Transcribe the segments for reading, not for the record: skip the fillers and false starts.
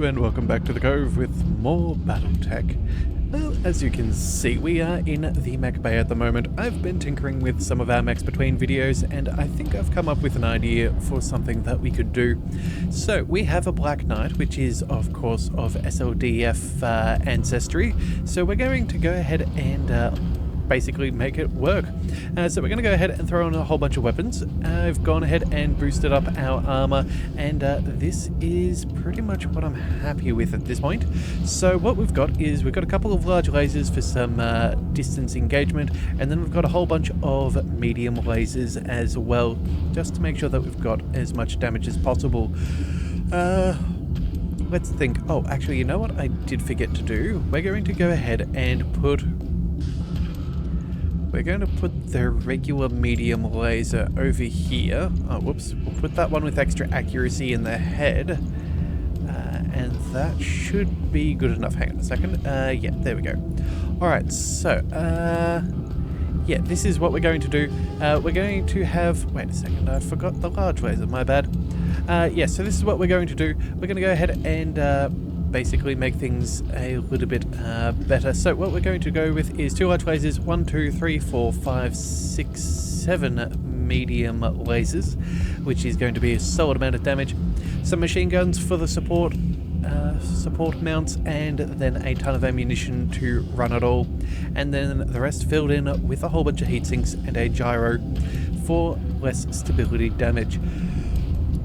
and welcome back to the Cove with more BattleTech. Well, as you can see, we are in the mech bay at the moment. I've been tinkering with some of our mechs between videos, and I think I've come up with an idea for something that we could do. So, we have a Black Knight, which is, of course, of SLDF ancestry. So we're going to go ahead and basically make it work. So we're going to go ahead and throw in a whole bunch of weapons. I've gone ahead and boosted up our armor, and this is pretty much what I'm happy with at this point. So what we've got is we've got a couple of large lasers for some distance engagement, and then we've got a whole bunch of medium lasers as well, just to make sure that we've got as much damage as possible. Let's think. Oh, actually, you know what I did forget to do? We're going to go ahead and put the regular medium laser over here. Oh, whoops. We'll put that one with extra accuracy in the head. And that should be good enough. Hang on a second. Yeah, there we go. Alright, so, yeah, this is what we're going to do. We're going to have... Wait a second, I forgot the large laser, my bad. Yeah, so this is what we're going to do. We're going to go ahead and... basically make things a little bit better. So what we're going to go with is 2 large lasers, 1, 2, 3, 4, 5, 6, 7 medium lasers, which is going to be a solid amount of damage. Some machine guns for the support mounts, and then a ton of ammunition to run it all. And then the rest filled in with a whole bunch of heat sinks and a gyro for less stability damage.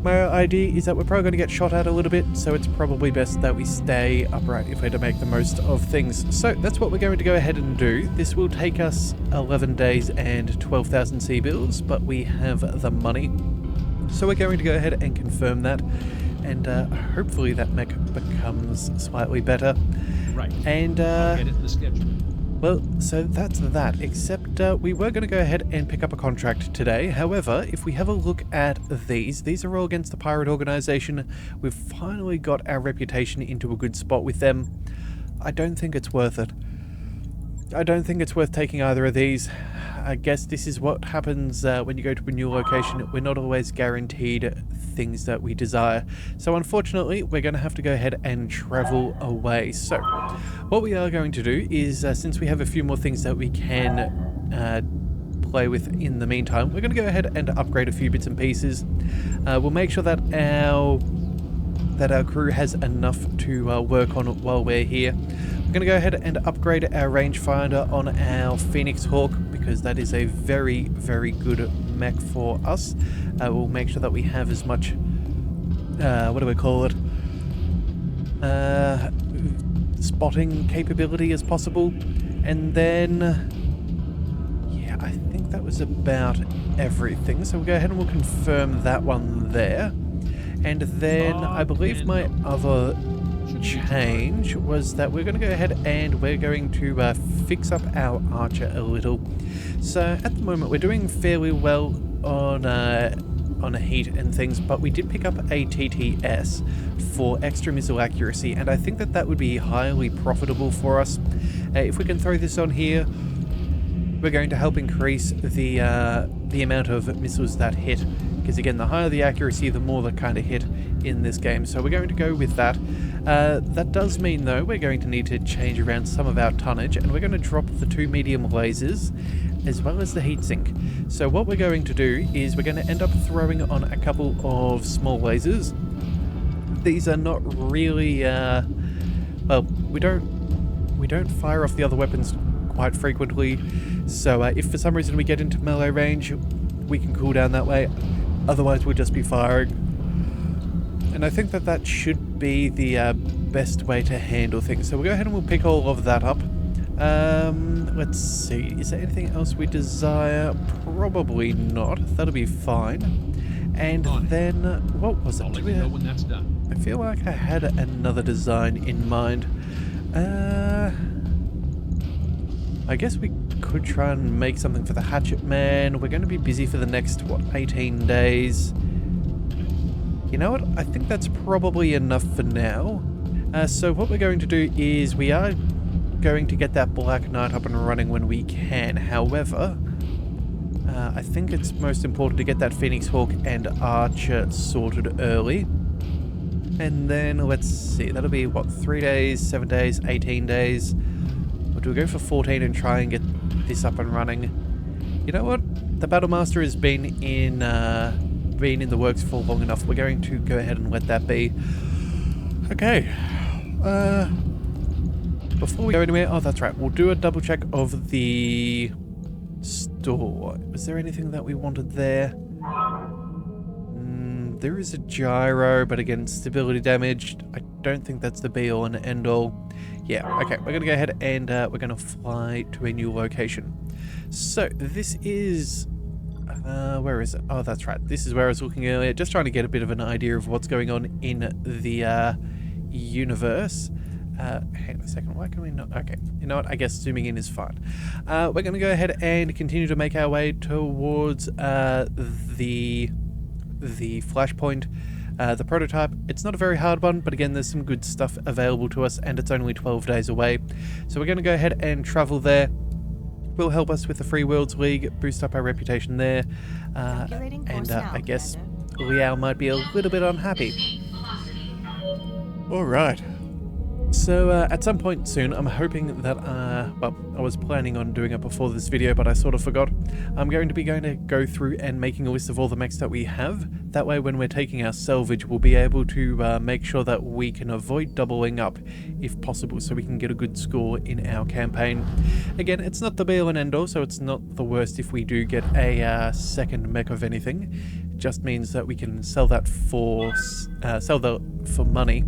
My idea is that we're probably going to get shot at a little bit, so it's probably best that we stay upright if we're to make the most of things. So that's what we're going to go ahead and do. This will take us 11 days and 12,000 C-bills, but we have the money. So we're going to go ahead and confirm that, and hopefully that mech becomes slightly better. Right. And I'll get it in the schedule. well, so that's that, except we were going to go ahead and pick up a contract today. However, if we have a look at these are all against the pirate organization. We've finally got our reputation into a good spot with them. I don't think it's worth it. I don't think it's worth taking either of these. I guess this is what happens when you go to a new location. We're not always guaranteed things that we desire. So unfortunately, we're going to have to go ahead and travel away. So what we are going to do is, since we have a few more things that we can play with in the meantime, we're going to go ahead and upgrade a few bits and pieces. We'll make sure that our crew has enough to work on while we're here. We're going to go ahead and upgrade our rangefinder on our Phoenix Hawk, because that is a very, very good mech for us. We'll make sure that we have as much, what do we call it, spotting capability as possible. And then, yeah, I think that was about everything. So we'll go ahead and we'll confirm that one there. And then I believe my other change was that we're going to go ahead and we're going to fix up our archer a little. So at the moment we're doing fairly well on heat and things, but we did pick up a TTS for extra missile accuracy, and I think that that would be highly profitable for us. If we can throw this on here, we're going to help increase the amount of missiles that hit, because again, the higher the accuracy, the more that kind of hit in this game. So we're going to go with that. That does mean, though, we're going to need to change around some of our tonnage, and we're going to drop the 2 medium lasers as well as the heatsink. So what we're going to do is we're going to end up throwing on a couple of small lasers. These are not really, well, we don't fire off the other weapons quite frequently, so if for some reason we get into melee range, we can cool down that way. Otherwise, we'll just be firing. And I think that that should be the best way to handle things. So we'll go ahead and we'll pick all of that up. Let's see. Is there anything else we desire? Probably not. That'll be fine. And then, what was it? I'll let you know when that's done. I feel like I had another design in mind. I guess we could try and make something for the Hatchet Man. We're going to be busy for the next, what, 18 days. You know what? I think that's probably enough for now. So what we're going to do is we are going to get that Black Knight up and running when we can. However, I think it's most important to get that Phoenix Hawk and Archer sorted early. And then, let's see, that'll be, what, 3 days, 7 days, 18 days? Or do we go for 14 and try and get this up and running? You know what? The Battlemaster has been in the works for long enough. We're going to go ahead and let that be. Okay. Before we go anywhere, oh, that's right. We'll do a double check of the store. Was there anything that we wanted there? There is a gyro, but again, stability damaged. I don't think that's the be-all and end-all. Yeah, okay. We're going to go ahead and we're going to fly to a new location. So, this is... where is it? Oh, that's right. This is where I was looking earlier. Just trying to get a bit of an idea of what's going on in the universe. Hang on a second. Why can we not? Okay. You know what? I guess zooming in is fine. We're going to go ahead and continue to make our way towards the flashpoint. The prototype. It's not a very hard one, but again, there's some good stuff available to us, and it's only 12 days away. So we're going to go ahead and travel there. Will help us with the Free Worlds League, boost up our reputation there, and I guess Liao might be a little bit unhappy. Alright. So at some point soon, I'm hoping that, well, I was planning on doing it before this video, but I sort of forgot. I'm going to go through and making a list of all the mechs that we have. That way, when we're taking our salvage, we'll be able to make sure that we can avoid doubling up if possible, so we can get a good score in our campaign. Again, it's not the be-all and end-all, so it's not the worst if we do get a second mech of anything. It just means that we can sell that for money.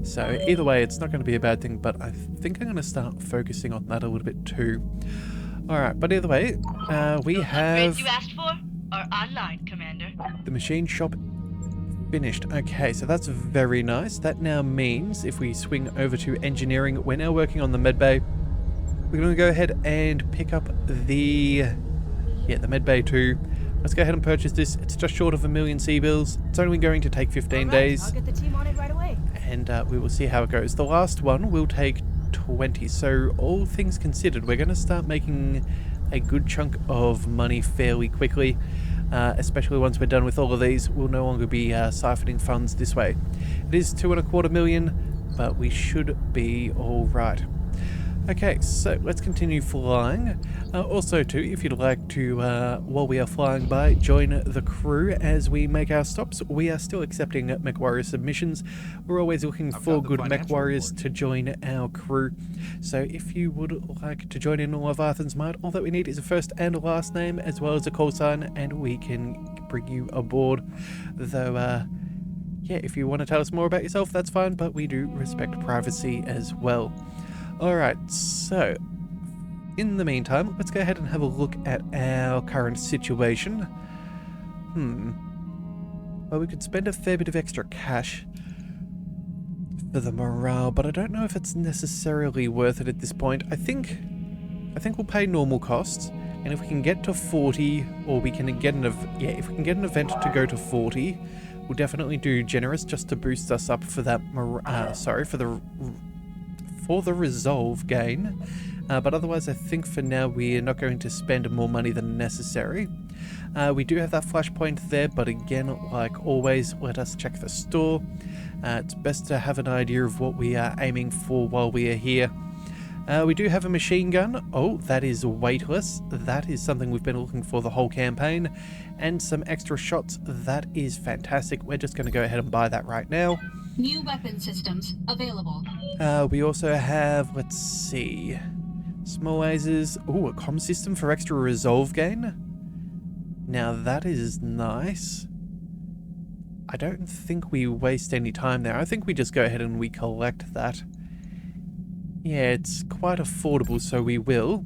So either way, it's not going to be a bad thing, but I think I'm going to start focusing on that a little bit too. Alright, but either way, we have... you asked for are online, Commander. The machine shop finished. Okay, so that's very nice. That now means if we swing over to engineering, we're now working on the medbay. We're going to go ahead and pick up the medbay too. Let's go ahead and purchase this. It's just short of 1 million C-bills. It's only going to take 15 days. I'll get the team on it right away. And we will see how it goes. The last one will take 20. So all things considered, we're going to start making a good chunk of money fairly quickly. Especially once we're done with all of these. We'll no longer be siphoning funds this way. It is 2.25 million, but we should be all right. Okay, so let's continue flying. Also too, if you'd like to, while we are flying by, join the crew as we make our stops. We are still accepting MechWarrior submissions. We're always looking for good MechWarriors to join our crew. So if you would like to join in all of Arthur's might, all that we need is a first and a last name, as well as a call sign, and we can bring you aboard. Though, yeah, if you want to tell us more about yourself, that's fine, but we do respect privacy as well. Alright, so in the meantime, let's go ahead and have a look at our current situation. Well, we could spend a fair bit of extra cash for the morale, but I don't know if it's necessarily worth it at this point. I think we'll pay normal costs, and if we can get to 40, or we can get if we can get an event to go to 40, we'll definitely do generous just to boost us up for that for the resolve gain, but otherwise I think for now we are not going to spend more money than necessary. We do have that flashpoint there, but again, like always, let us check the store. It's best to have an idea of what we are aiming for while we are here. We do have a machine gun. Oh, that is weightless. That is something we've been looking for the whole campaign. And some extra shots. That is fantastic. We're just going to go ahead and buy that right now. New weapon systems available. We also have, let's see, small lasers. Oh, a comm system for extra resolve gain. Now that is nice. I don't think we waste any time there. I think we just go ahead and we collect that. Yeah, it's quite affordable, so we will.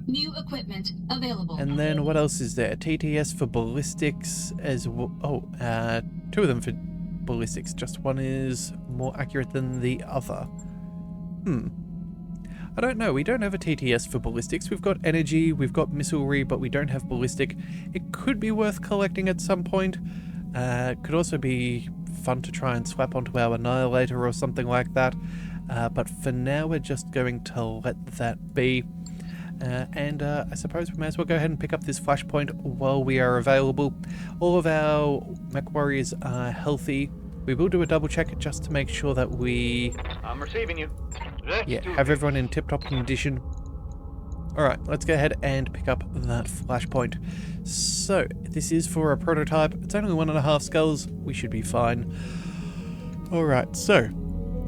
New equipment available. And then what else is there? TTS for ballistics as well. Oh, 2 of them for ballistics. Just one is more accurate than the other. I don't know. We don't have a TTS for ballistics. We've got energy, we've got missilery, but we don't have ballistic. It could be worth collecting at some point. Could also be fun to try and slap onto our annihilator or something like that. But for now, we're just going to let that be. And I suppose we may as well go ahead and pick up this flashpoint while we are available. All of our MechWarriors are healthy. We will do a double check just to make sure that we I'm receiving you. Let's do have this. everyone in tip-top condition. Alright, let's go ahead and pick up that flashpoint. So, this is for a prototype. It's only 1.5 skulls. We should be fine. Alright, so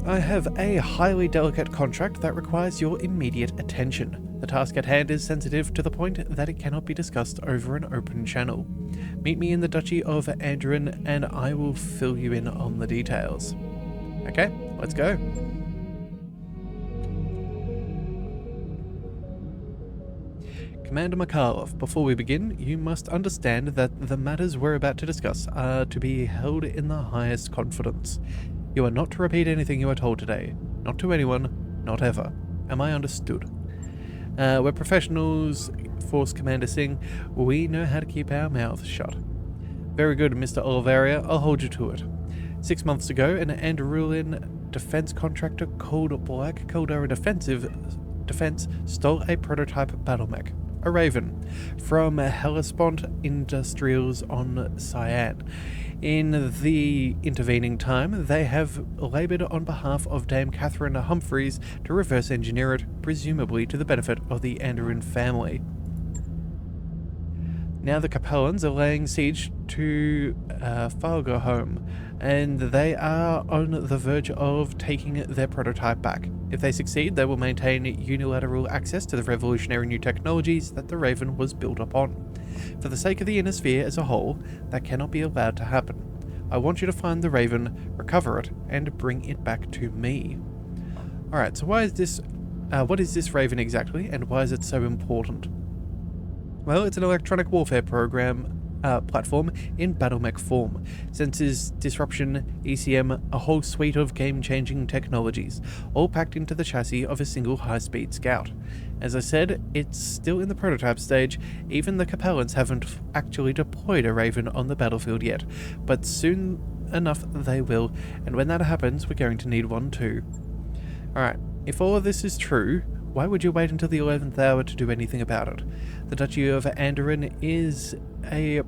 I have a highly delicate contract that requires your immediate attention. The task at hand is sensitive to the point that it cannot be discussed over an open channel. Meet me in the Duchy of Andoran and I will fill you in on the details. Okay, let's go. Commander Mikhailov, before we begin, you must understand that the matters we're about to discuss are to be held in the highest confidence. You are not to repeat anything you are told today. Not to anyone, not ever. Am I understood? We're professionals, Force Commander Singh. We know how to keep our mouths shut. Very good, Mr. Oliveria. I'll hold you to it. 6 months ago, an Andarulian defense contractor called Black Caldera Defense stole a prototype battlemech, a Raven, from Hellespont Industrials on Cyan. In the intervening time, they have laboured on behalf of Dame Catherine Humphreys to reverse engineer it, presumably to the benefit of the Andarin family. Now the Capellans are laying siege to Falgerholm, and they are on the verge of taking their prototype back. If they succeed, they will maintain unilateral access to the revolutionary new technologies that the Raven was built upon. For the sake of the inner sphere as a whole, that cannot be allowed to happen. I want you to find the Raven, recover it, and bring it back to me. Alright, so what is this Raven exactly, and why is it so important? Well, it's an electronic warfare platform in BattleTech form. Sensors, disruption, ECM, a whole suite of game-changing technologies, all packed into the chassis of a single high-speed scout. As I said, it's still in the prototype stage. Even the Capellans haven't actually deployed a Raven on the battlefield yet, but soon enough they will, and when that happens, we're going to need one too. Alright, if all of this is true, why would you wait until the 11th hour to do anything about it? The Duchy of Andoran is a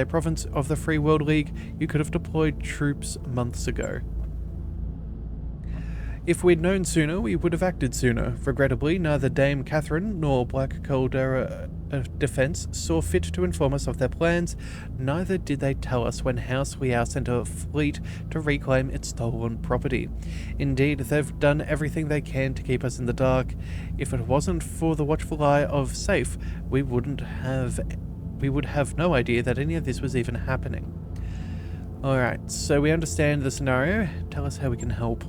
province of the Free World League. You could have deployed troops months ago. If we'd known sooner, we would have acted sooner. Regrettably, neither Dame Catherine nor Black Caldera Defense saw fit to inform us of their plans. Neither did they tell us when House Liao sent a fleet to reclaim its stolen property. Indeed, they've done everything they can to keep us in the dark. If it wasn't for the watchful eye of Safe, we would have no idea that any of this was even happening. Alright, so we understand the scenario. Tell us how we can help.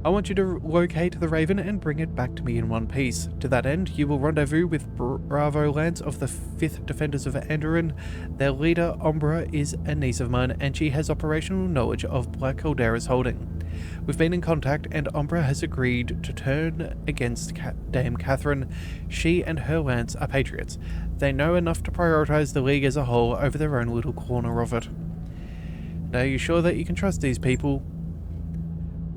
I want you to locate the Raven and bring it back to me in one piece. To that end, you will rendezvous with Bravo Lance of the 5th Defenders of Andoran. Their leader, Umbra, is a niece of mine, and she has operational knowledge of Black Caldera's holding. We've been in contact, and Umbra has agreed to turn against Dame Catherine. She and her Lance are patriots. They know enough to prioritize the League as a whole over their own little corner of it. And are you sure that you can trust these people?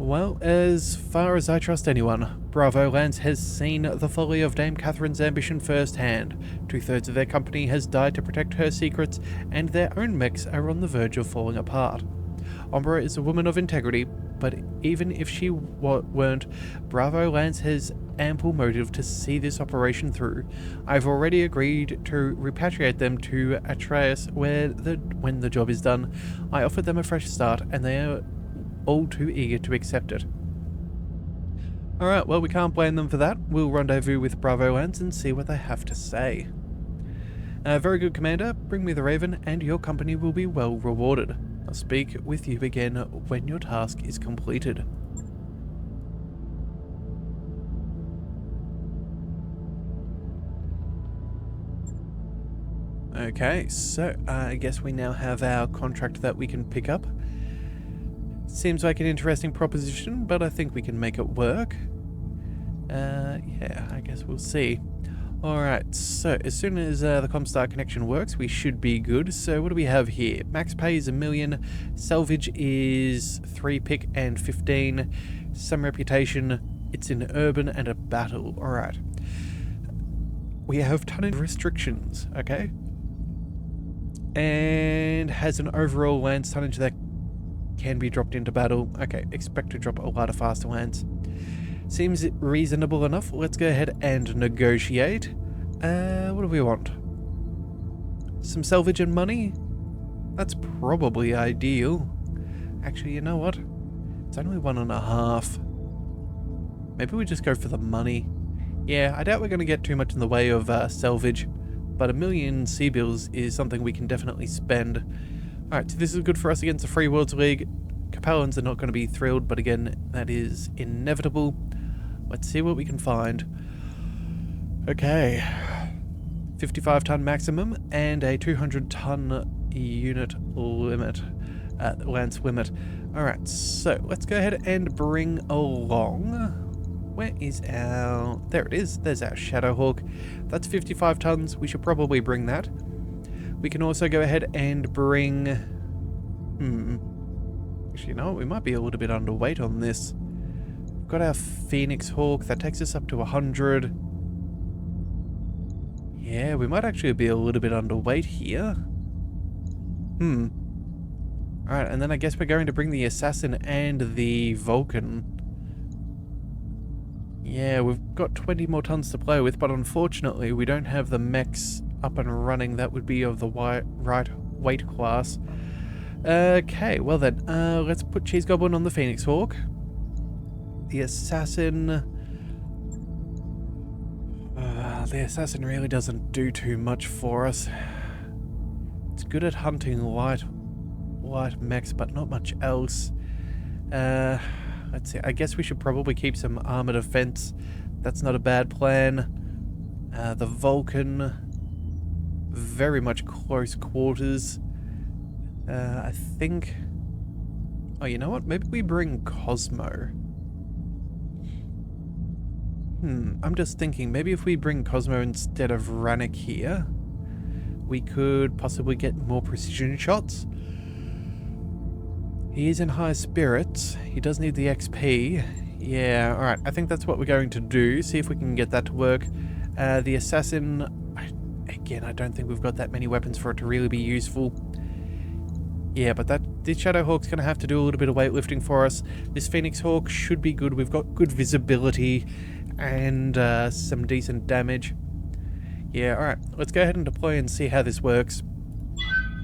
Well, as far as I trust anyone, Bravo Lance has seen the folly of Dame Catherine's ambition firsthand. 2/3 of their company has died to protect her secrets, and their own mechs are on the verge of falling apart. Umbra is a woman of integrity, but even if she weren't, Bravo Lance has ample motive to see this operation through. I've already agreed to repatriate them to Atreus when the job is done. I offered them a fresh start, and they are all too eager to accept it. Alright, well, we can't blame them for that. We'll rendezvous with Bravo Lance and see what they have to say. Very good, Commander. Bring me the Raven, and your company will be well rewarded. I'll speak with you again when your task is completed. Okay, so I guess we now have our contract that we can pick up. Seems like an interesting proposition, but I think we can make it work. Yeah, I guess we'll see. Alright, so as soon as the Comstar connection works, we should be good. So what do we have here? Max pay is $1 million. Salvage is 3 pick and 15. Some reputation. It's in urban and a battle. Alright. We have tonnage restrictions, okay? And has an overall land tonnage that can be dropped into battle. Okay, expect to drop a lot of faster lands. Seems reasonable enough. Let's go ahead and negotiate. What do we want? Some salvage and money? That's probably ideal. Actually, you know what? It's only 1.5. Maybe we just go for the money. Yeah, I doubt we're going to get too much in the way of salvage, but 1 million sea bills is something we can definitely spend. Alright, so this is good for us against the Free Worlds League. Capellans are not going to be thrilled, but again, that is inevitable. Let's see what we can find. Okay. 55-ton maximum and a 200-ton unit limit. Lance limit. Alright, so let's go ahead and bring along... Where is our... There it is. There's our Shadowhawk. That's 55 tons. We should probably bring that. We can also go ahead and bring... Actually, you know what? We might be a little bit underweight on this. We've got our Phoenix Hawk. That takes us up to 100. Yeah, we might actually be a little bit underweight here. Alright, and then I guess we're going to bring the Assassin and the Vulcan. Yeah, we've got 20 more tons to play with, but unfortunately we don't have the mechs up and running that would be of the right weight class. Okay, well then, let's put Cheese Goblin on the Phoenix Hawk. The Assassin... the Assassin really doesn't do too much for us. It's good at hunting light mechs, but not much else. Let's see, I guess we should probably keep some armor defense. That's not a bad plan. The Vulcan, very much close quarters. I think... Oh, you know what? Maybe we bring Cosmo. I'm just thinking, maybe if we bring Cosmo instead of Rannick here, we could possibly get more precision shots. He is in high spirits. He does need the XP. Yeah, alright. I think that's what we're going to do. See if we can get that to work. The Assassin... Again, I don't think we've got that many weapons for it to really be useful. Yeah, but this Shadowhawk's going to have to do a little bit of weightlifting for us. This Phoenix Hawk should be good. We've got good visibility and some decent damage. Yeah, alright. Let's go ahead and deploy and see how this works.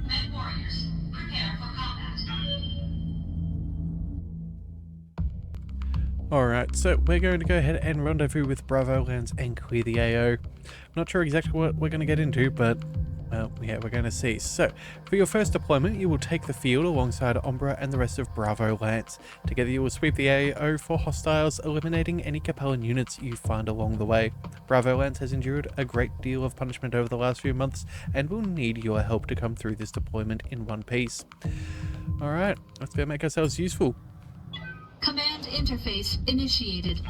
MechWarriors, prepare for combat. Alright, so we're going to go ahead and rendezvous with Bravo Lands and clear the AO. I'm not sure exactly what we're going to get into, but, well, yeah, we're going to see. So, for your first deployment, you will take the field alongside Umbra and the rest of Bravo Lance. Together you will sweep the AO for hostiles, eliminating any Capellan units you find along the way. Bravo Lance has endured a great deal of punishment over the last few months, and will need your help to come through this deployment in one piece. Alright, let's go make ourselves useful. Command interface initiated.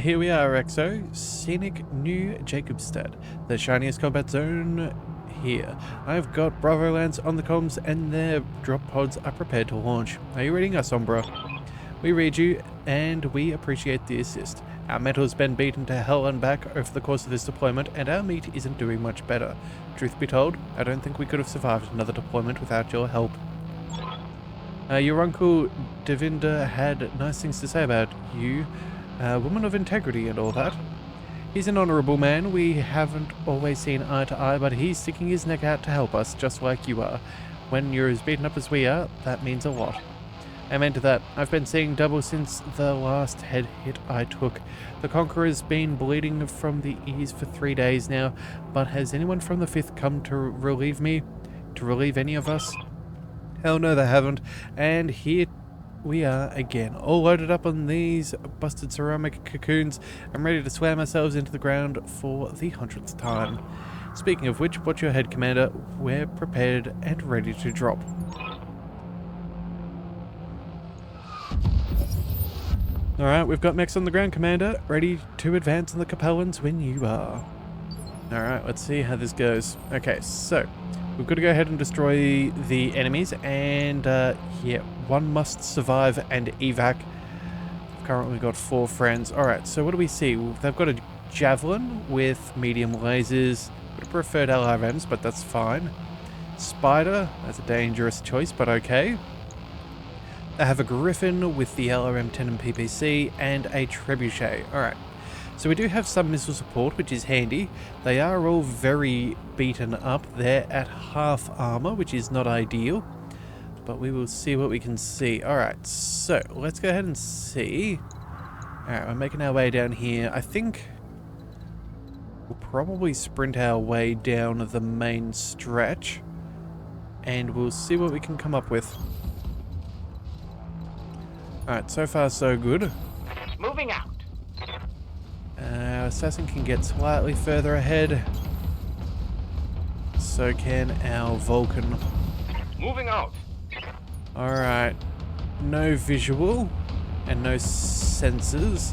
Here we are, Exo. Scenic New Jacobstad. The shiniest combat zone here. I've got Bravo Lands on the comms and their drop pods are prepared to launch. Are you reading us, Umbra? We read you and we appreciate the assist. Our metal has been beaten to hell and back over the course of this deployment, and our meat isn't doing much better. Truth be told, I don't think we could have survived another deployment without your help. Your uncle Devinder had nice things to say about you, woman of integrity and all that. He's an honourable man. We haven't always seen eye to eye, but he's sticking his neck out to help us, just like you are. When you're as beaten up as we are, that means a lot. Amen to that. I've been seeing double since the last head hit I took. The Conqueror's been bleeding from the ears for 3 days now, but has anyone from the 5th come to relieve me? To relieve any of us? Hell no, they haven't. And here we are again, all loaded up on these busted ceramic cocoons and ready to slam ourselves into the ground for the 100th time. Speaking of which, watch your head, Commander. We're prepared and ready to drop. Alright, we've got mechs on the ground, Commander. Ready to advance on the Capellans when you are. Alright, let's see how this goes. Okay, so we've got to go ahead and destroy the enemies, and yeah, one must survive and evac. I've currently got 4 friends. Alright, so what do we see? They've got a javelin with medium lasers. We've Would have preferred LRMs, but that's fine. Spider, that's a dangerous choice, but okay. They have a Griffin with the LRM-10 and PPC, and a Trebuchet. Alright. So we do have some missile support, which is handy. They are all very beaten up. They're at half armor, which is not ideal. But we will see what we can see. Alright, so let's go ahead and see. Alright, we're making our way down here. I think we'll probably sprint our way down the main stretch. And we'll see what we can come up with. Alright, so far so good. Moving out. Our assassin can get slightly further ahead. So can our Vulcan. Moving out. Alright. No visual. And no sensors.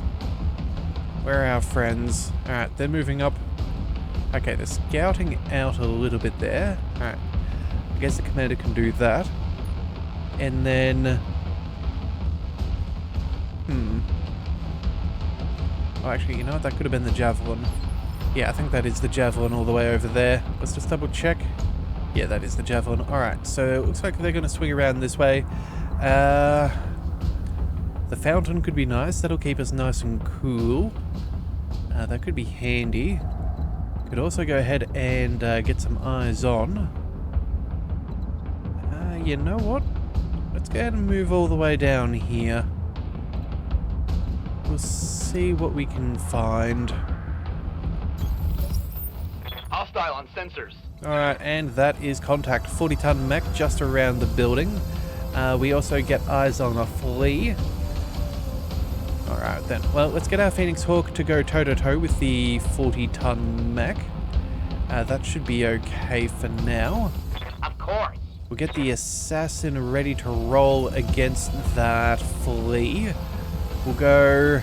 Where are our friends? Alright, they're moving up. Okay, they're scouting out a little bit there. Alright. I guess the commander can do that. And then... Oh, actually, you know what? That could have been the Javelin. Yeah, I think that is the Javelin all the way over there. Let's just double check. Yeah, that is the Javelin. Alright, so it looks like they're going to swing around this way. The fountain could be nice. That'll keep us nice and cool. That could be handy. Could also go ahead and get some eyes on. You know what? Let's go ahead and move all the way down here. We'll see what we can find. Hostile on sensors. Alright, and that is contact. 40-ton mech just around the building. We also get eyes on a flea. Alright then. Well, let's get our Phoenix Hawk to go toe-to-toe with the 40-ton mech. That should be okay for now. Of course. We'll get the assassin ready to roll against that flea. We'll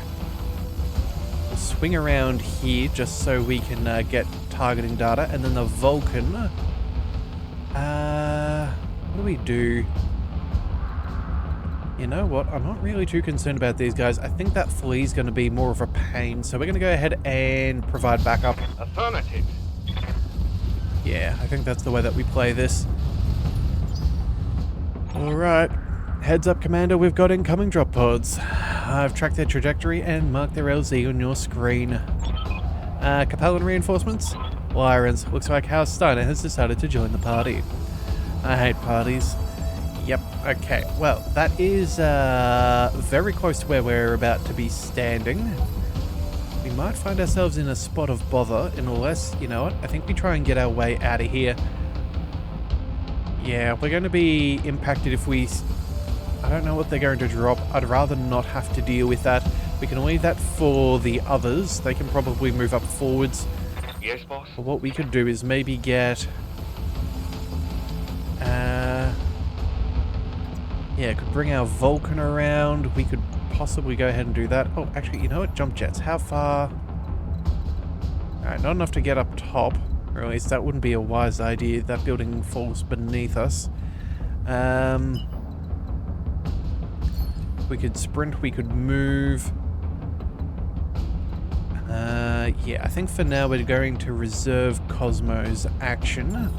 swing around here just so we can get targeting data, and then the Vulcan. What do we do? You know what? I'm not really too concerned about these guys. I think that flea's going to be more of a pain, so we're going to go ahead and provide backup. Affirmative. Yeah, I think that's the way that we play this. Alright. Heads up, Commander, we've got incoming drop pods. I've tracked their trajectory and marked their LZ on your screen. Capellan reinforcements? Lyrens. Looks like House Steiner has decided to join the party. I hate parties. Yep, okay. Well, that is very close to where we're about to be standing. We might find ourselves in a spot of bother unless, you know what, I think we try and get our way out of here. Yeah, we're going to be impacted if we... I don't know what they're going to drop. I'd rather not have to deal with that. We can leave that for the others. They can probably move up forwards. Yes, boss. But what we could do is maybe get... yeah, could bring our Vulcan around. We could possibly go ahead and do that. Oh, actually, you know what? Jump jets. How far? Alright, not enough to get up top. Or at least that wouldn't be a wise idea. That building falls beneath us. We could sprint, we could move. Yeah, I think for now we're going to reserve Cosmo's action.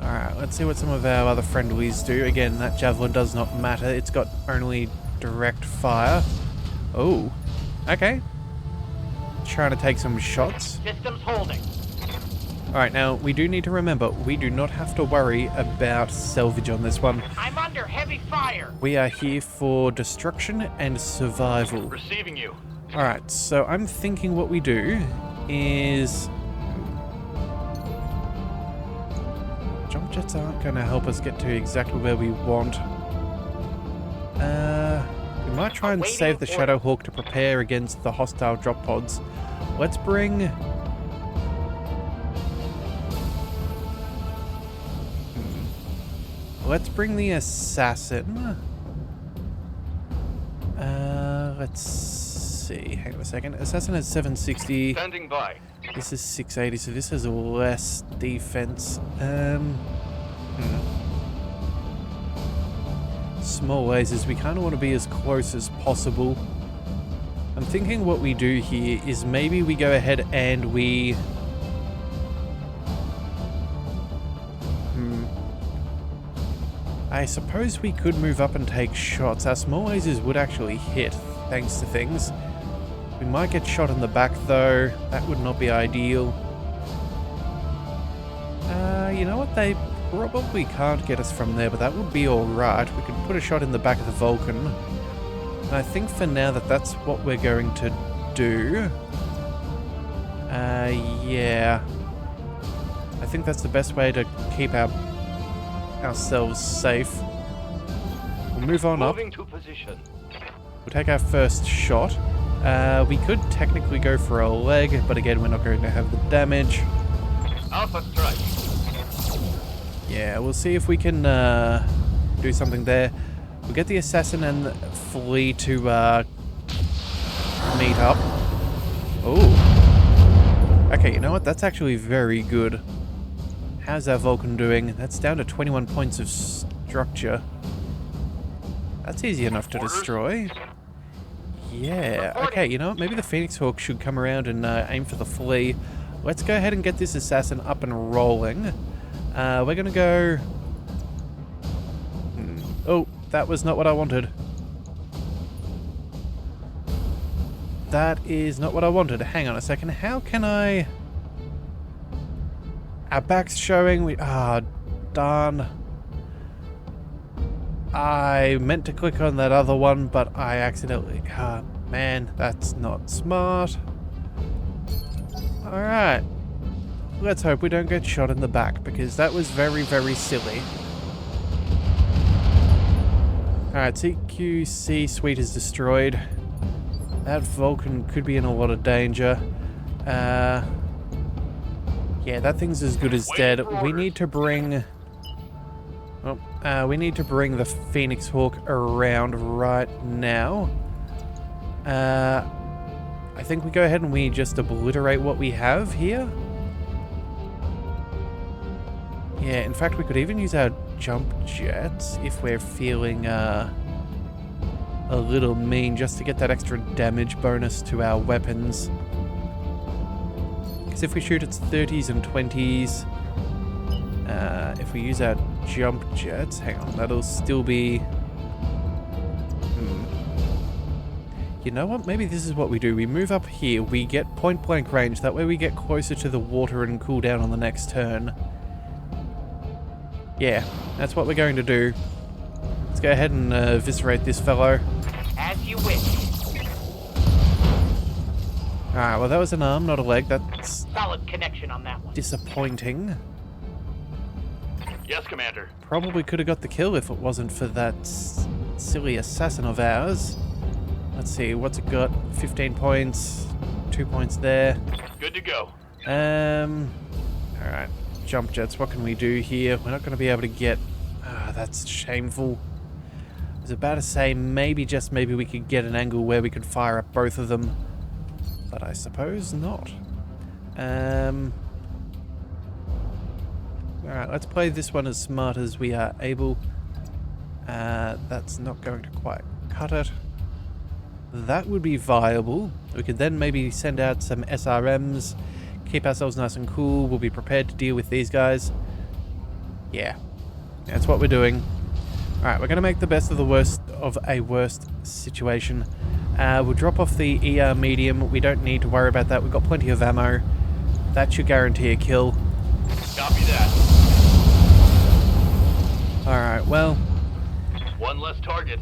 Alright, let's see what some of our other friendlies do. Again, that Javelin does not matter. It's got only direct fire. Oh, okay. Trying to take some shots. Systems holding. Alright, now, we do need to remember, we do not have to worry about salvage on this one. I'm under heavy fire. We are here for destruction and survival. Receiving you. Alright, so I'm thinking what we do is... Jump jets aren't going to help us get to exactly where we want. We might try and save the Shadow Hawk to prepare against the hostile drop pods. Let's bring... Let's bring the assassin. Let's see. Hang on a second. Assassin has 760. Standing by. This is 680, so this has less defense. Small lasers. We kind of want to be as close as possible. I'm thinking what we do here is maybe we go ahead and we... I suppose we could move up and take shots. Our small lasers would actually hit, thanks to things. We might get shot in the back though. That would not be ideal. You know what? They probably can't get us from there, but that would be alright. We could put a shot in the back of the Vulcan. And I think for now that's what we're going to do. Yeah. I think that's the best way to keep ourselves safe. We'll move on up. Moving to position. We'll take our first shot. We could technically go for a leg, but again, we're not going to have the damage. Alpha strike. Yeah, we'll see if we can do something there. We'll get the assassin and Flea to meet up. Oh. Okay, you know what? That's actually very good. How's our Vulcan doing? That's down to 21 points of structure. That's easy enough to destroy. Yeah, okay, you know what? Maybe the Phoenix Hawk should come around and aim for the Flea. Let's go ahead and get this assassin up and rolling. We're gonna go... Oh, that was not what I wanted. That is not what I wanted. Hang on a second. How can I... Our back's showing. Darn. I meant to click on that other one, but I accidentally... man, that's not smart. Alright. Let's hope we don't get shot in the back, because that was very, very silly. Alright, CQC suite is destroyed. That Vulcan could be in a lot of danger. Yeah, that thing's as good as dead. We need to bring... we need to bring the Phoenix Hawk around right now. I think we go ahead and we just obliterate what we have here. Yeah, in fact, we could even use our jump jets if we're feeling a little mean, just to get that extra damage bonus to our weapons. Because if we shoot its 30s and 20s, if we use our jump jets, hang on, that'll still be... You know what? Maybe this is what we do. We move up here, we get point blank range, that way we get closer to the water and cool down on the next turn. Yeah, that's what we're going to do. Let's go ahead and eviscerate this fellow. As you wish. Alright, well that was an arm, not a leg. That's Solid connection on that one. disappointing. Yes, Commander. Probably could have got the kill if it wasn't for that silly assassin of ours. Let's see, what's it got? 15 points, 2 points there. Good to go. Alright, jump jets, what can we do here? We're not going to be able to get... that's shameful. I was about to say maybe, just maybe, we could get an angle where we could fire at both of them. But I suppose not. Alright, let's play this one as smart as we are able. That's not going to quite cut it. That would be viable. We could then maybe send out some SRMs, keep ourselves nice and cool. We'll be prepared to deal with these guys. Yeah, that's what we're doing. Alright, we're going to make the best of the worst of a worst situation. We'll drop off the ER medium. We don't need to worry about that. We've got plenty of ammo. That should guarantee a kill. Copy that. Alright, well... One less target.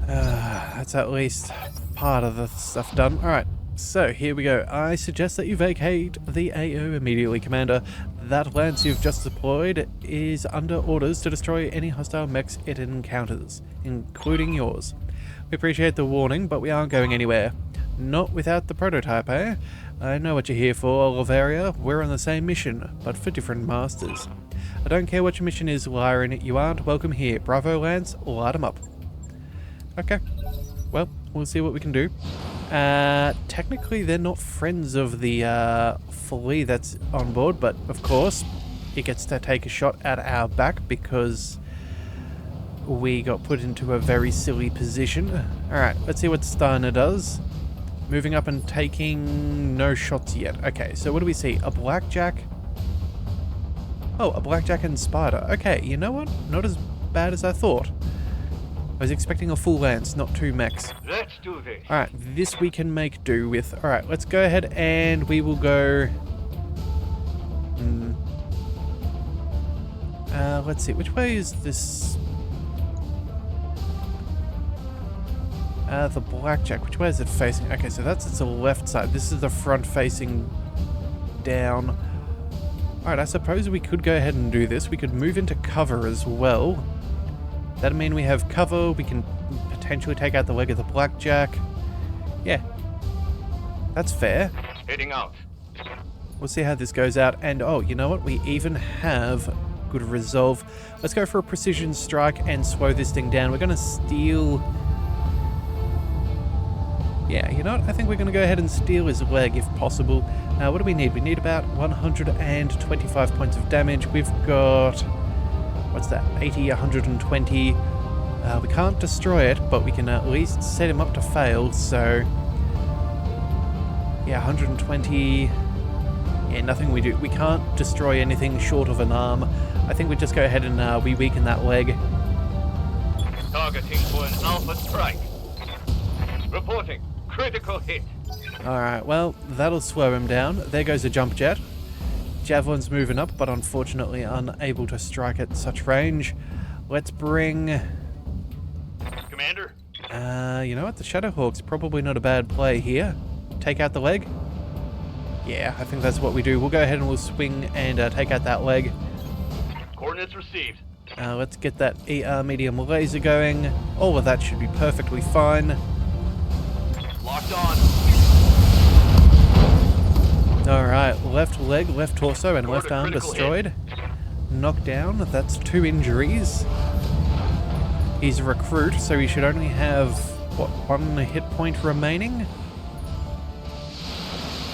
That's at least part of the stuff done. Alright, so here we go. I suggest that you vacate the AO immediately, Commander. That lance you've just deployed is under orders to destroy any hostile mechs it encounters, including yours. We appreciate the warning, but we aren't going anywhere. Not without the prototype, eh? I know what you're here for, Oliveria. We're on the same mission, but for different masters. I don't care what your mission is, Lyran. You aren't welcome here. Bravo, Lance. Light 'em up. Okay. Well, we'll see what we can do. Technically, they're not friends of the Flea that's on board, but of course, it gets to take a shot at our back because we got put into a very silly position. Alright, let's see what Steiner does. Moving up and taking no shots yet. Okay, so what do we see? A blackjack. Oh, a blackjack and spider. Okay, you know what? Not as bad as I thought. I was expecting a full lance, not 2 mechs. Let's do this. Alright, this we can make do with. Alright, let's go ahead and we will go... let's see, which way is this? The blackjack, which way is it facing? Okay, so that's its left side. This is the front facing down. Alright, I suppose we could go ahead and do this. We could move into cover as well. That'd mean we have cover, we can potentially take out the leg of the blackjack. Yeah, that's fair. Heading out. We'll see how this goes out. And oh, you know what? We even have good resolve. Let's go for a precision strike and slow this thing down. We're going to steal... Yeah, you know what? I think we're going to go ahead and steal his leg if possible. What do we need? We need about 125 points of damage. We've got... What's that? 80, 120. We can't destroy it, but we can at least set him up to fail, so... Yeah, 120... Yeah, nothing we do. We can't destroy anything short of an arm. I think we just go ahead and we weaken that leg. Targeting for an alpha strike. Reporting. Critical hit. Alright, well, that'll slow him down. There goes a jump jet. Javelin's moving up, but unfortunately unable to strike at such range. Let's bring... Commander? You know what? The Shadowhawk's probably not a bad play here. Take out the leg? Yeah, I think that's what we do. We'll go ahead and we'll swing and take out that leg. Coordinates received. Let's get that ER medium laser going. All of that should be perfectly fine. Locked on. Alright, left leg, left torso, and left arm destroyed. Knocked down, that's 2 injuries. He's a recruit, so he should only have, what, 1 hit point remaining?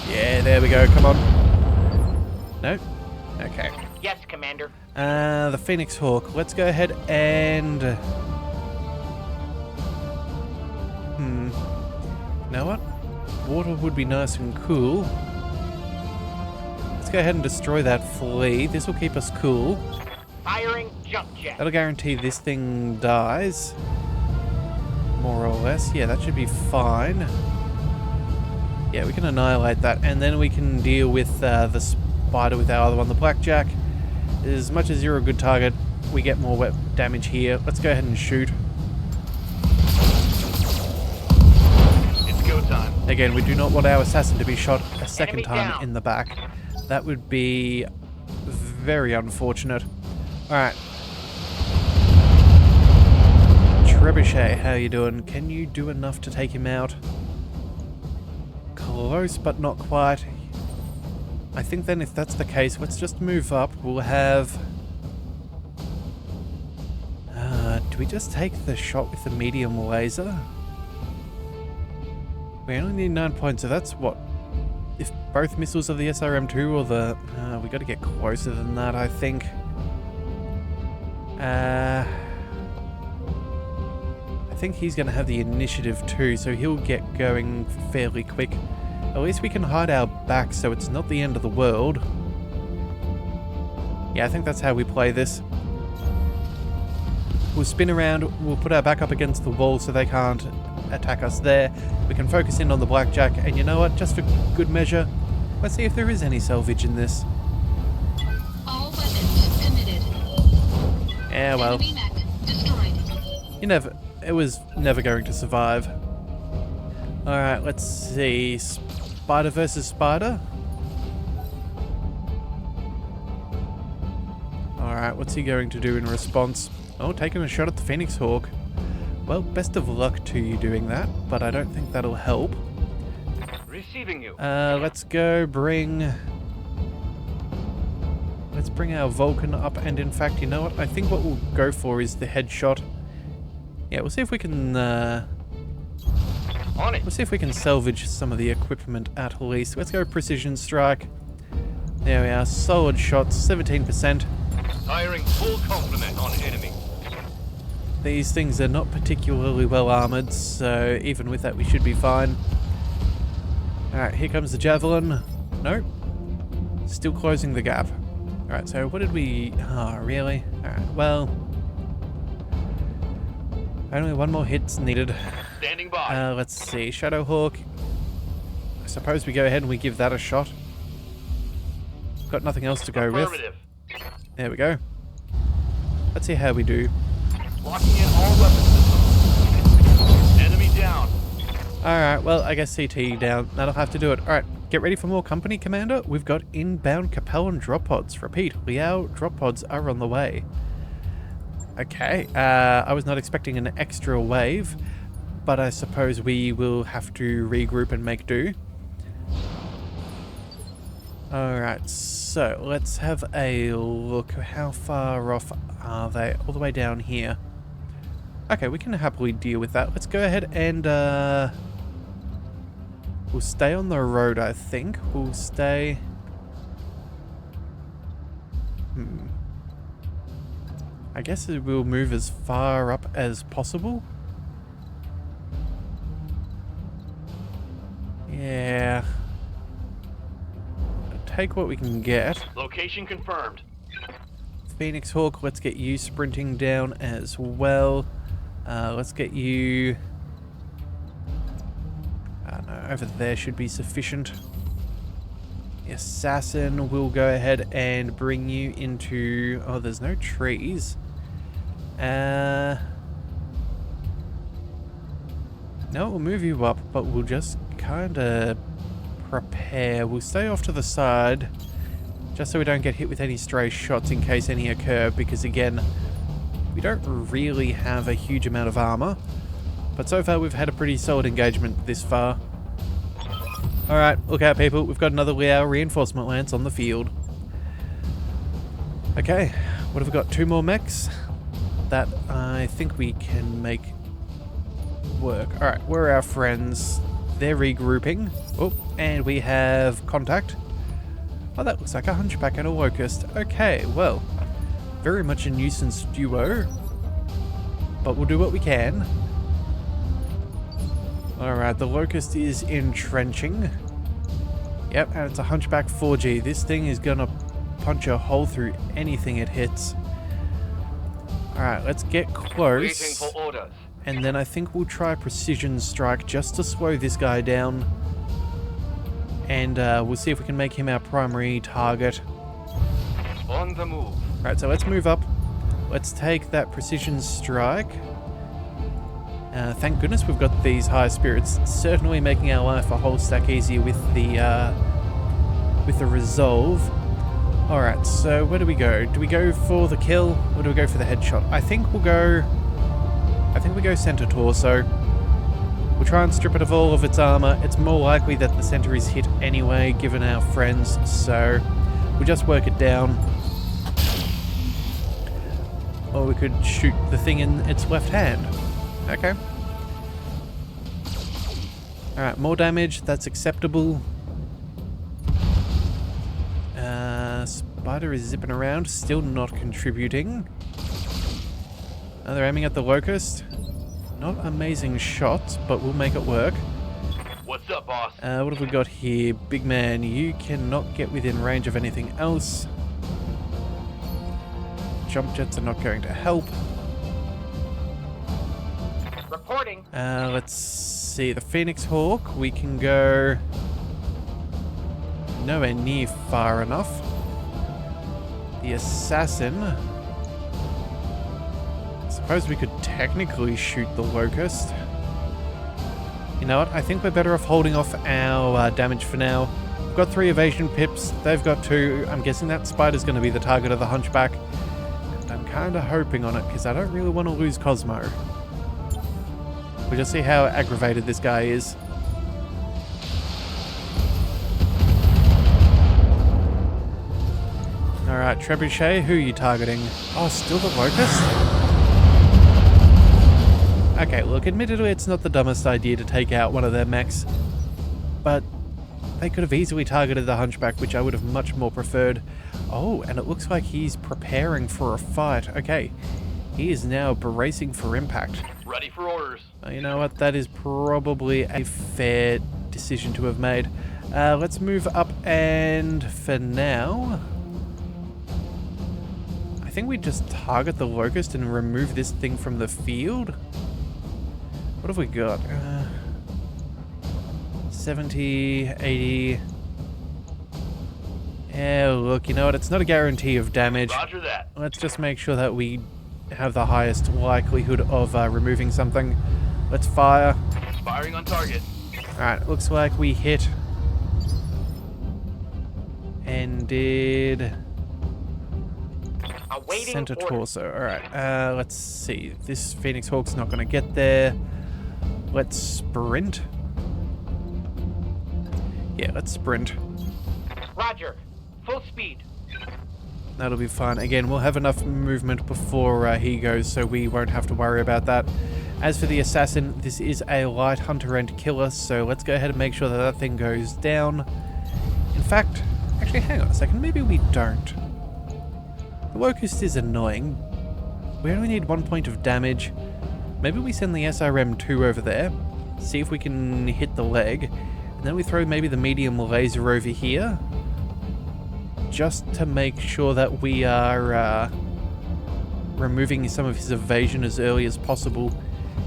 Yeah, there we go, come on. No? Okay. Yes, Commander. The Phoenix Hawk, let's go ahead and... You know what? Water would be nice and cool. Let's go ahead and destroy that flea. This will keep us cool. Firing jump jet. That'll guarantee this thing dies. More or less. Yeah, that should be fine. Yeah, we can annihilate that. And then we can deal with the spider with our other one, the blackjack. As much as you're a good target, we get more damage here. Let's go ahead and shoot. It's go time. Again, we do not want our assassin to be shot a second Enemy time down. in the back. That would be very unfortunate. Alright. Trebuchet, how you doing? Can you do enough to take him out? Close, but not quite. I think then if that's the case, let's just move up. We'll have... do we just take the shot with the medium laser? We only need 9 points, so that's what? If both missiles are the SRM-2 or the... we gotta get closer than that, I think. I think he's gonna have the initiative too, so he'll get going fairly quick. At least we can hide our back so it's not the end of the world. Yeah, I think that's how we play this. We'll spin around, we'll put our back up against the wall so they can't attack us there. We can focus in on the blackjack, and you know what, just for good measure, let's see if there is any salvage in this. All weapons committed. Yeah, well, Enemy mech destroyed. it was never going to survive. Alright, let's see. Spider versus spider. Alright, what's he going to do in response? Oh, taking a shot at the Phoenix Hawk. Well, best of luck to you doing that, but I don't think that'll help. Receiving you. Let's go bring... Let's bring our Vulcan up, and in fact, you know what? I think what we'll go for is the headshot. Yeah, we'll see if we can... On it. We'll see if we can salvage some of the equipment at least. Let's go precision strike. There we are, solid shots, 17%. Firing full complement on enemy. These things are not particularly well armored, so even with that we should be fine. Alright, here comes the javelin. Nope. Still closing the gap. Alright, so what did we... Oh, really? Alright, well... Only one more hit's needed. Standing by. Let's see. Shadowhawk. I suppose we go ahead and we give that a shot. Got nothing else to go with. Affirmative. There we go. Let's see how we do. Locking in all weapon systems. Enemy down. Alright, well, I guess CT down. That'll have to do it. Alright, get ready for more company, Commander. We've got inbound Capellan drop pods. Repeat, Liao drop pods are on the way. Okay, I was not expecting an extra wave, but I suppose we will have to regroup and make do. Alright, so let's have a look. How far off are they? All the way down here. Okay, we can happily deal with that. Let's go ahead and we'll stay on the road, I think. We'll stay... I guess we'll move as far up as possible. Yeah. Take what we can get. Location confirmed. Phoenix Hawk, let's get you sprinting down as well. Let's get you... no, over there should be sufficient. The Assassin will go ahead and bring you into... Oh, there's no trees. No, we'll move you up, but we'll just kind of prepare. We'll stay off to the side, just so we don't get hit with any stray shots in case any occur, because again, we don't really have a huge amount of armor, but so far we've had a pretty solid engagement this far. Alright, look out people, we've got another Liao reinforcement lance on the field. Okay, what have we got? 2 more mechs? That I think we can make work. Alright, where are our friends? They're regrouping. Oh, and we have contact. Oh, that looks like a hunchback and a locust. Okay, well, very much a nuisance duo, but we'll do what we can. Alright, the locust is entrenching. Yep, and it's a hunchback 4G. This thing is gonna punch a hole through anything it hits. Alright, let's get Waiting close. for orders. And then I think we'll try precision strike just to slow this guy down. And we'll see if we can make him our primary target. On the move. Right, so let's move up. Let's take that precision strike. Thank goodness we've got these high spirits. Certainly making our life a whole stack easier with the resolve. Alright, so where do we go? Do we go for the kill or do we go for the headshot? I think we go center torso. We'll try and strip it of all of its armor. It's more likely that the center is hit anyway, given our friends, so we'll just work it down. Or we could shoot the thing in its left hand. Okay. Alright, more damage. That's acceptable. Spider is zipping around, still not contributing. Oh, they're aiming at the locust. Not amazing shots, but we'll make it work. What's up, boss? What have we got here? Big man, you cannot get within range of anything else. Jump jets are not going to help. Reporting. Let's see. The Phoenix Hawk, we can go nowhere near far enough. The Assassin. I suppose we could technically shoot the locust. You know what? I think we're better off holding off our damage for now. We've got 3 evasion pips. They've got 2. I'm guessing that spider's going to be the target of the hunchback. And I'm kind of hoping on it because I don't really want to lose Cosmo. We'll just see how aggravated this guy is. Alright, Trebuchet, who are you targeting? Oh, still the locust? Okay, look, admittedly it's not the dumbest idea to take out one of their mechs, but they could have easily targeted the hunchback, which I would have much more preferred. Oh, and it looks like he's preparing for a fight. Okay, he is now bracing for impact. Ready for orders. You know what, that is probably a fair decision to have made. Let's move up, and for now, I think we just target the locust and remove this thing from the field. What have we got? 70, 80. Yeah, look, you know what? It's not a guarantee of damage. Roger that. Let's just make sure that we have the highest likelihood of removing something. Let's fire. Firing on target. Alright, looks like we hit and did Awaiting center order. torso. Alright, let's see. This Phoenix Hawk's not going to get there. Let's sprint. Yeah, let's sprint. Roger. Full speed. That'll be fine. Again, we'll have enough movement before he goes, so we won't have to worry about that. As for the assassin, this is a light hunter and killer, so let's go ahead and make sure that that thing goes down. In fact, actually, hang on a second. Maybe we don't. The locust is annoying. We only need 1 point of damage. Maybe we send the SRM-2 over there, see if we can hit the leg, and then we throw maybe the medium laser over here, just to make sure that we are removing some of his evasion as early as possible.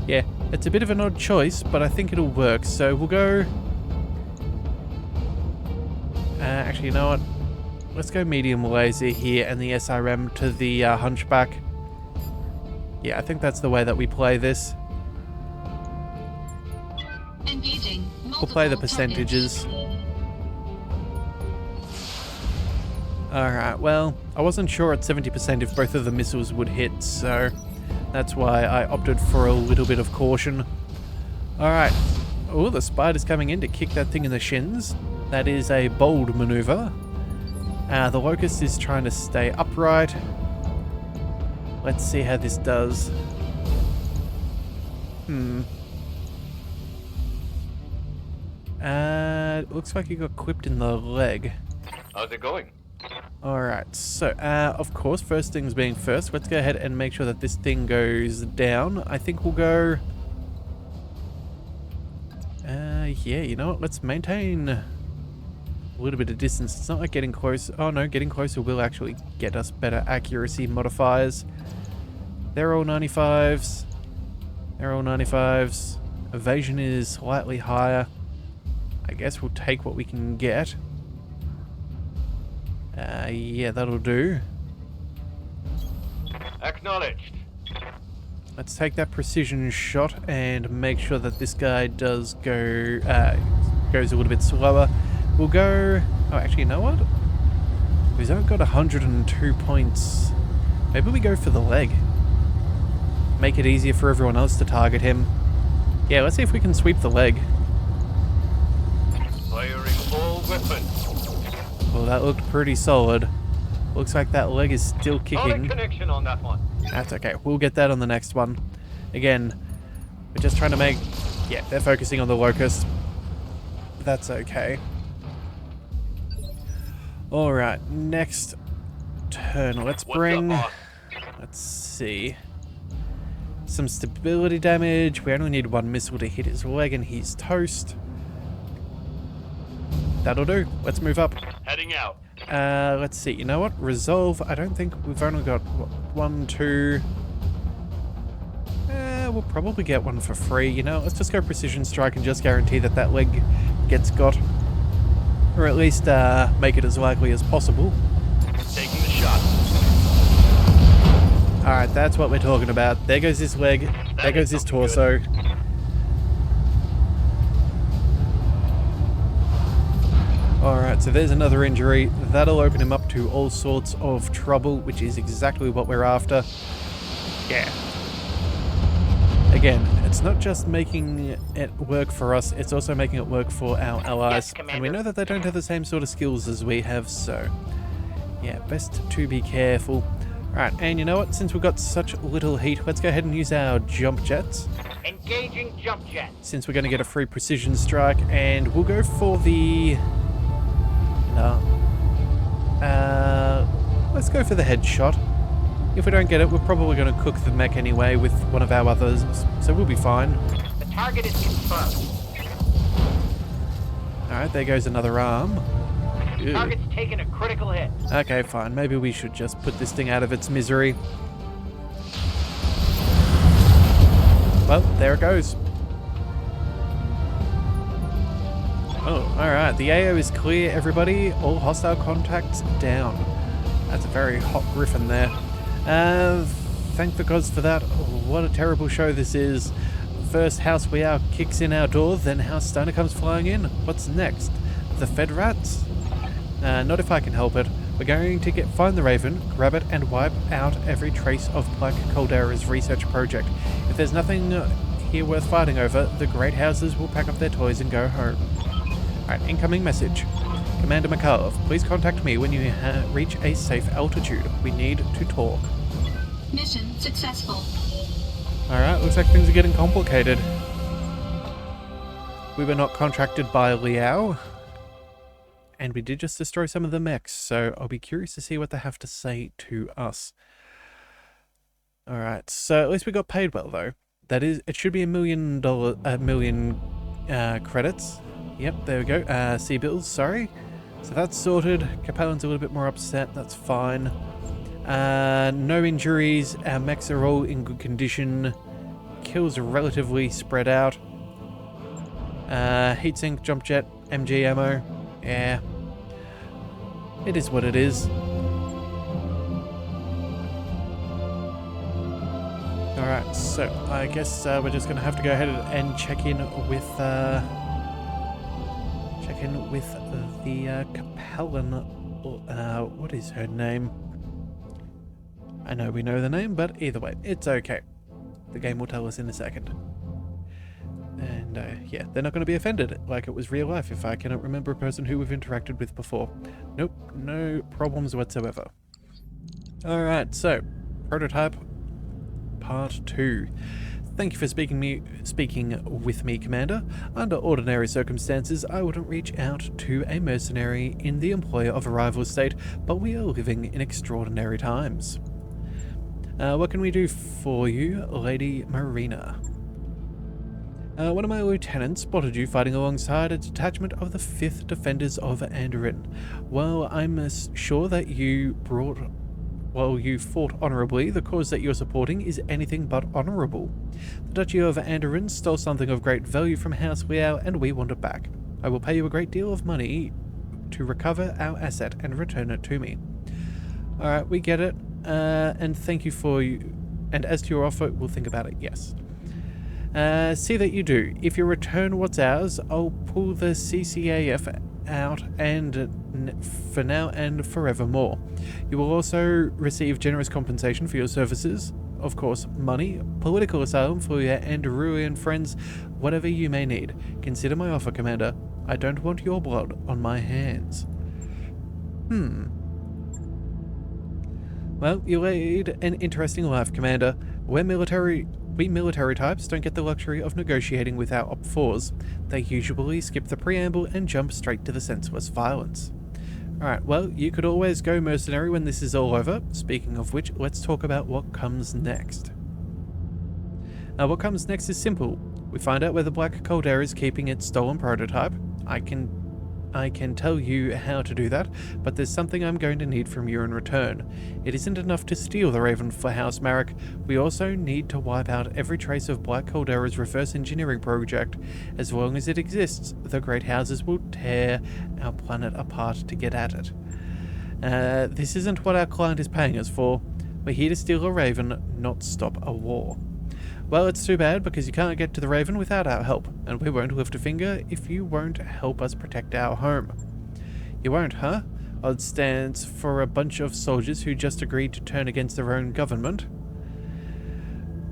Yeah, it's a bit of an odd choice, but I think it'll work. So we'll go... actually, you know what? Let's go medium laser here and the SRM to the hunchback. Yeah, I think that's the way that we play this. Engaging. We'll play the Multiple percentages. Alright, well, I wasn't sure at 70% if both of the missiles would hit, so that's why I opted for a little bit of caution. Alright. Oh, the spider's coming in to kick that thing in the shins. That is a bold maneuver. The locust is trying to stay upright. Let's see how this does. It looks like he got clipped in the leg. How's it going? Alright, so, of course, first things being first, let's go ahead and make sure that this thing goes down. I think we'll go... yeah, you know what, let's maintain a little bit of distance. It's not like getting close... Oh no, getting closer will actually get us better accuracy modifiers. They're all 95s. They're all 95s. Evasion is slightly higher. I guess we'll take what we can get. Yeah, that'll do. Acknowledged. Let's take that precision shot and make sure that this guy does go, goes a little bit slower. We'll go... Oh, actually, you know what? We've only got 102 points. Maybe we go for the leg. Make it easier for everyone else to target him. Yeah, let's see if we can sweep the leg. Firing all weapons. Well, that looked pretty solid. Looks like that leg is still Solid kicking. connection on that one. That's okay. We'll get that on the next one. Again, we're just trying to make... Yeah, they're focusing on the locust. That's okay. Alright, next turn. Let's What's bring... up, boss? Let's see. Some stability damage. We only need one missile to hit his leg and he's toast. That'll do. Let's move up. Heading out. Let's see. You know what? Resolve. I don't think we've only got what, 1, 2. We'll probably get one for free. You know, let's just go precision strike and just guarantee that that leg gets got, or at least make it as likely as possible. Taking the shot. All right, that's what we're talking about. There goes his leg. There goes his torso. Alright, so there's another injury. That'll open him up to all sorts of trouble, which is exactly what we're after. Yeah. Again, it's not just making it work for us, it's also making it work for our allies. Yes, and we know that they don't have the same sort of skills as we have, so... yeah, best to be careful. Alright, and you know what? Since we've got such little heat, let's go ahead and use our jump jets. Engaging jump jet. Since we're going to get a free precision strike, and we'll go for the... let's go for the headshot. If we don't get it, we're probably going to cook the mech anyway with one of our others, so we'll be fine. The target is confirmed. Alright, there goes another arm. Ew. Target's taking a critical hit. Okay, fine. Maybe we should just put this thing out of its misery. Well, there it goes. Oh, alright. The AO is clear, everybody. All hostile contacts down. That's a very hot griffin there. Thank the gods for that. What a terrible show this is. First House We Are kicks in our door, then House Steiner comes flying in. What's next? The Fed Rats? Not if I can help it. We're going to find the Raven, grab it, and wipe out every trace of Black Caldera's research project. If there's nothing here worth fighting over, the great houses will pack up their toys and go home. Alright, incoming message. Commander Mikhailov, please contact me when you reach a safe altitude. We need to talk. Mission successful. Alright, looks like things are getting complicated. We were not contracted by Liao. And we did just destroy some of the mechs, so I'll be curious to see what they have to say to us. Alright, so at least we got paid well though. That is, it should be $1 million credits. Yep, there we go. C-bills, sorry. So that's sorted. Capellan's a little bit more upset, that's fine. No injuries, our mechs are all in good condition. Kills are relatively spread out. Heatsink, jump jet, MG ammo. Yeah. It is what it is. Alright, so I guess we're just going to have to go ahead and check in with the Capellan. What is her name? I know we know the name, but either way, it's okay. The game will tell us in a second. And yeah, they're not going to be offended like it was real life if I cannot remember a person who we've interacted with before. Nope, no problems whatsoever. Alright, so, prototype part 2. Thank you for speaking with me, Commander. Under ordinary circumstances, I wouldn't reach out to a mercenary in the employ of a rival state, but we are living in extraordinary times. What can we do for you, Lady Marina? One of my lieutenants spotted you fighting alongside a detachment of the 5th Defenders of Andorin. Well, I'm sure that while you fought honourably, the cause that you're supporting is anything but honourable. The Duchy of Andorin stole something of great value from House Liao, and we want it back. I will pay you a great deal of money to recover our asset and return it to me. Alright, we get it. And thank you for you. And as to your offer, we'll think about it, yes. See that you do. If you return what's ours, I'll pull the CCAF out and for now and forevermore. You will also receive generous compensation for your services. Of course, money, political asylum for your Andarulian friends, whatever you may need. Consider my offer, Commander. I don't want your blood on my hands. Well, you lead an interesting life, Commander. We military types don't get the luxury of negotiating with our Op-4s. They usually skip the preamble and jump straight to the senseless violence. Alright, well, you could always go mercenary when this is all over. Speaking of which, let's talk about what comes next. What comes next is simple. We find out where the Black Caldera is keeping its stolen prototype. I can tell you how to do that, but there's something I'm going to need from you in return. It isn't enough to steal the Raven for House Marek. We also need to wipe out every trace of Black Caldera's reverse engineering project. As long as it exists, the Great Houses will tear our planet apart to get at it. This isn't what our client is paying us for. We're here to steal a Raven, not stop a war. Well, it's too bad, because you can't get to the Raven without our help, and we won't lift a finger if you won't help us protect our home. You won't, huh? Odd stands for a bunch of soldiers who just agreed to turn against their own government.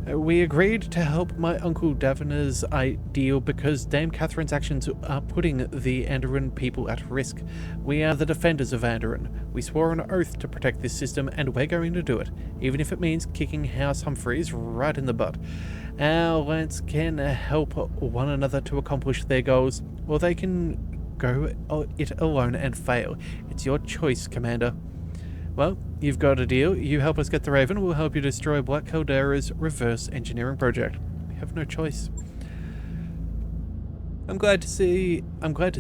We agreed to help my Uncle Daviner's ideal because Dame Catherine's actions are putting the Andoran people at risk. We are the defenders of Andoran. We swore an oath to protect this system, and we're going to do it, even if it means kicking House Humphreys right in the butt. Our lance can help one another to accomplish their goals, or they can go it alone and fail. It's your choice, Commander. Well, you've got a deal. You help us get the Raven, we'll help you destroy Black Caldera's reverse engineering project. We have no choice. I'm glad to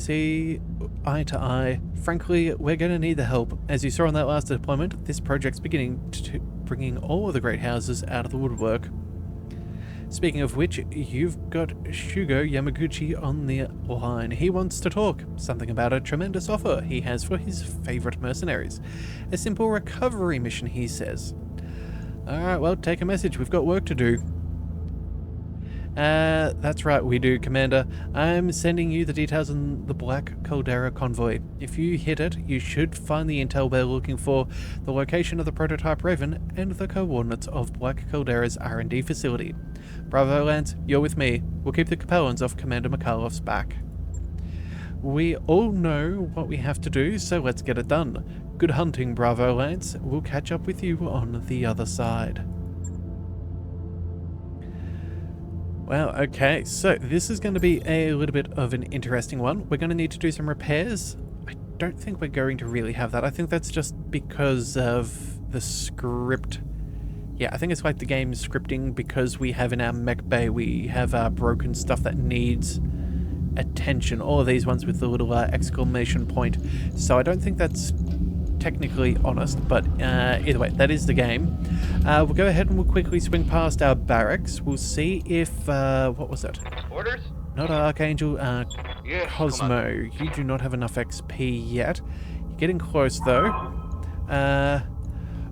see eye to eye. Frankly, we're going to need the help. As you saw on that last deployment, this project's beginning to bringing all of the great houses out of the woodwork. Speaking of which, you've got Shugo Yamaguchi on the line. He wants to talk. Something about a tremendous offer he has for his favorite mercenaries. A simple recovery mission, he says. Alright, well, take a message. We've got work to do. That's right, we do, Commander. I'm sending you the details on the Black Caldera convoy. If you hit it, you should find the intel we're looking for, the location of the prototype Raven, and the coordinates of Black Caldera's R&D facility. Bravo, Lance, you're with me. We'll keep the Capellans off Commander Mikhalov's back. We all know what we have to do, so let's get it done. Good hunting, Bravo, Lance. We'll catch up with you on the other side. Wow, okay, so this is going to be a little bit of an interesting one. We're going to need to do some repairs. I don't think we're going to really have that. I think that's just because of the script. Yeah, I think it's like the game scripting, because we have in our mech bay, we have broken stuff that needs attention. All of these ones with the little exclamation point. So I don't think that's technically honest, but either way, that is the game. We'll go ahead and we'll quickly swing past our barracks. We'll see if, what was it? Orders? Not Archangel, Yes, Cosmo. You do not have enough XP yet. You're getting close though.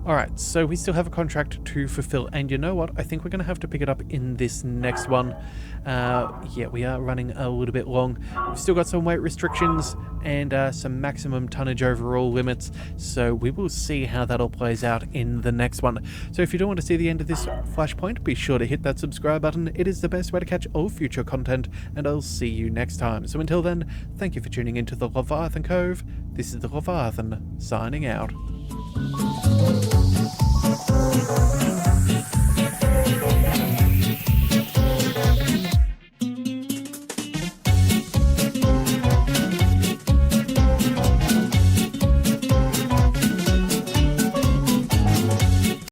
Alright, so we still have a contract to fulfill, and you know what? I think we're going to have to pick it up in this next one. Yeah, we are running a little bit long. We've still got some weight restrictions and some maximum tonnage overall limits, so we will see how that all plays out in the next one. So if you don't want to see the end of this flashpoint, be sure to hit that subscribe button. It is the best way to catch all future content, and I'll see you next time. So until then, thank you for tuning into the Leviathan Cove. This is the Leviathan, signing out.